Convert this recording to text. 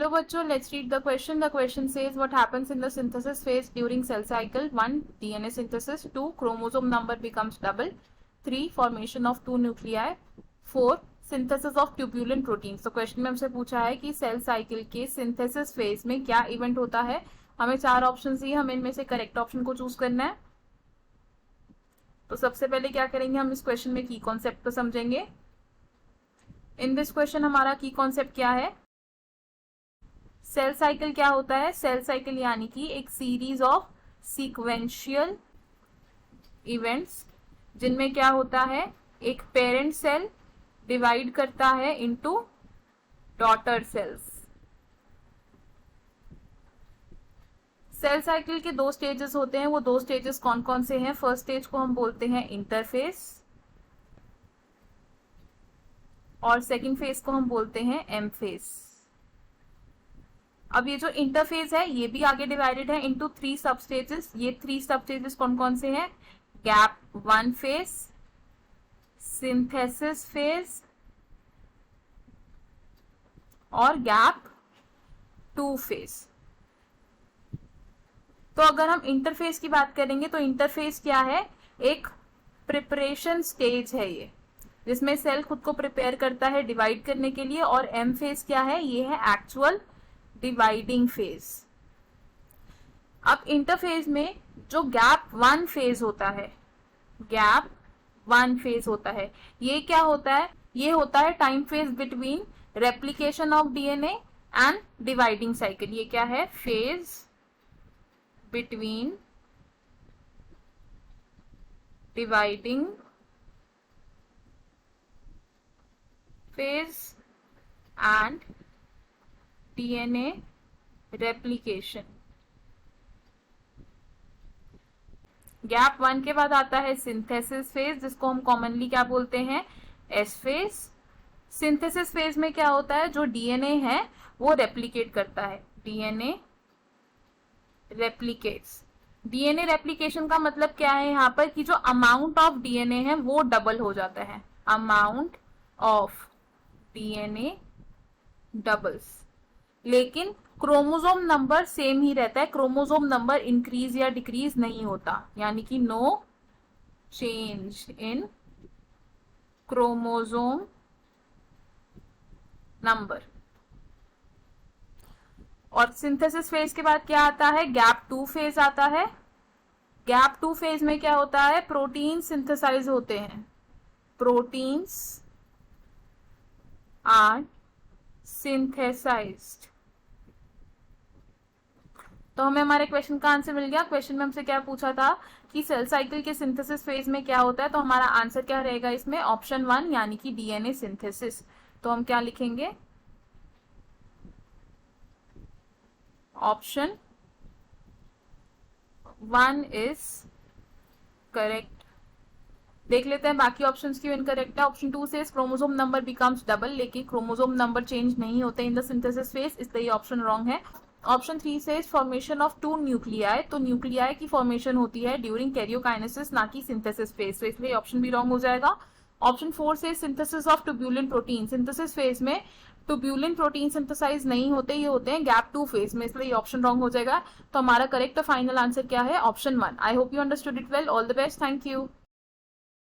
Hello बच्चों, let's read the question. The question says what happens in the synthesis phase during cell cycle. 1 DNA synthesis, 2 chromosome number becomes double, 3 formation of 2 nuclei, 4 synthesis of tubulin proteins. तो question में हमसे पूछा है कि cell cycle के synthesis phase में क्या event होता है. हमें 4 ऑप्शन दिए, हमें इनमें से करेक्ट ऑप्शन को चूज करना है. तो सबसे पहले क्या करेंगे, हम इस क्वेश्चन में की कॉन्सेप्ट को समझेंगे. इन दिस क्वेश्चन हमारा की कॉन्सेप्ट क्या है. सेल साइकिल क्या होता है. सेल साइकिल यानी कि एक सीरीज ऑफ सीक्वेंशियल इवेंट्स जिनमें क्या होता है, एक पेरेंट सेल डिवाइड करता है into daughter cells. Cell cycle के 2 स्टेजेस होते हैं. वो 2 स्टेजेस कौन कौन से हैं. फर्स्ट स्टेज को हम बोलते हैं इंटरफेस और सेकंड फेज को हम बोलते हैं एम फेज. अब ये जो इंटरफेज है ये भी आगे डिवाइडेड है इनटू 3 सब स्टेजेस. ये 3 सब स्टेजेस कौन कौन से हैं. गैप 1 फेज, सिंथेसिस फेज और गैप 2 फेज. तो अगर हम इंटरफेस की बात करेंगे तो इंटरफेस क्या है, एक प्रिपरेशन स्टेज है ये, जिसमें सेल खुद को प्रिपेयर करता है डिवाइड करने के लिए. और एम फेज क्या है, ये है एक्चुअल डिवाइडिंग फेज. अब इंटरफेज में जो गैप 1 फेज होता है, गैप 1 फेज होता है, ये क्या होता है, ये होता है time phase between replication of DNA and dividing cycle. ये क्या है, phase between dividing phase and DNA replication. Gap 1 के बाद आता है सिंथेसिस फेज, जिसको हम कॉमनली क्या बोलते हैं, एस फेज. सिंथेसिस फेज में क्या होता है, जो डीएनए है वो रेप्लिकेट करता है. DNA replicates. डीएनए रेप्लिकेशन का मतलब क्या है यहाँ पर, कि जो अमाउंट ऑफ डीएनए है वो डबल हो जाता है. Amount of DNA doubles. लेकिन क्रोमोसोम नंबर सेम ही रहता है. क्रोमोसोम नंबर इंक्रीज या डिक्रीज नहीं होता, यानी कि no change in chromosome number. और सिंथेसिस फेज के बाद क्या आता है, गैप 2 फेज आता है. गैप 2 फेज में क्या होता है, प्रोटीन सिंथेसाइज होते हैं. Proteins are synthesized. तो हमें हमारे क्वेश्चन का आंसर मिल गया. क्वेश्चन में हमसे क्या पूछा था कि सेल साइकिल के सिंथेसिस फेज में क्या होता है, तो हमारा आंसर क्या रहेगा इसमें, ऑप्शन 1 यानी कि डीएनए सिंथेसिस. तो हम क्या लिखेंगे, ऑप्शन 1 इज करेक्ट. देख लेते हैं बाकी ऑप्शंस क्यों इनकरेक्ट है. ऑप्शन 2 से क्रोमोसोम नंबर बिकम्स डबल, लेकिन क्रोमोसोम नंबर चेंज नहीं होते इन द सिंथेसिस फेज, इसलिए ये ऑप्शन रॉन्ग है. ऑप्शन 3 से फॉर्मेशन ऑफ 2 न्यूक्लियाई, तो न्यूक्लियाई की फॉर्मेशन होती है ड्यूरिंग कैरियोकाइनेसिस, ना कि सिंथेसिस फेज, तो इसलिए ऑप्शन भी रॉन्ग हो जाएगा. ऑप्शन 4 से synthesis of tubulin protein. Synthesis phase में ट्यूब्यूलिन प्रोटीन सिंथेसाइज नहीं होते, ये होते हैं गैप 2 फेज में, इसलिए ऑप्शन रॉन्ग हो जाएगा. तो हमारा करेक्ट फाइनल आंसर क्या है, option 1. I hope you understood it well. All the best. Thank you.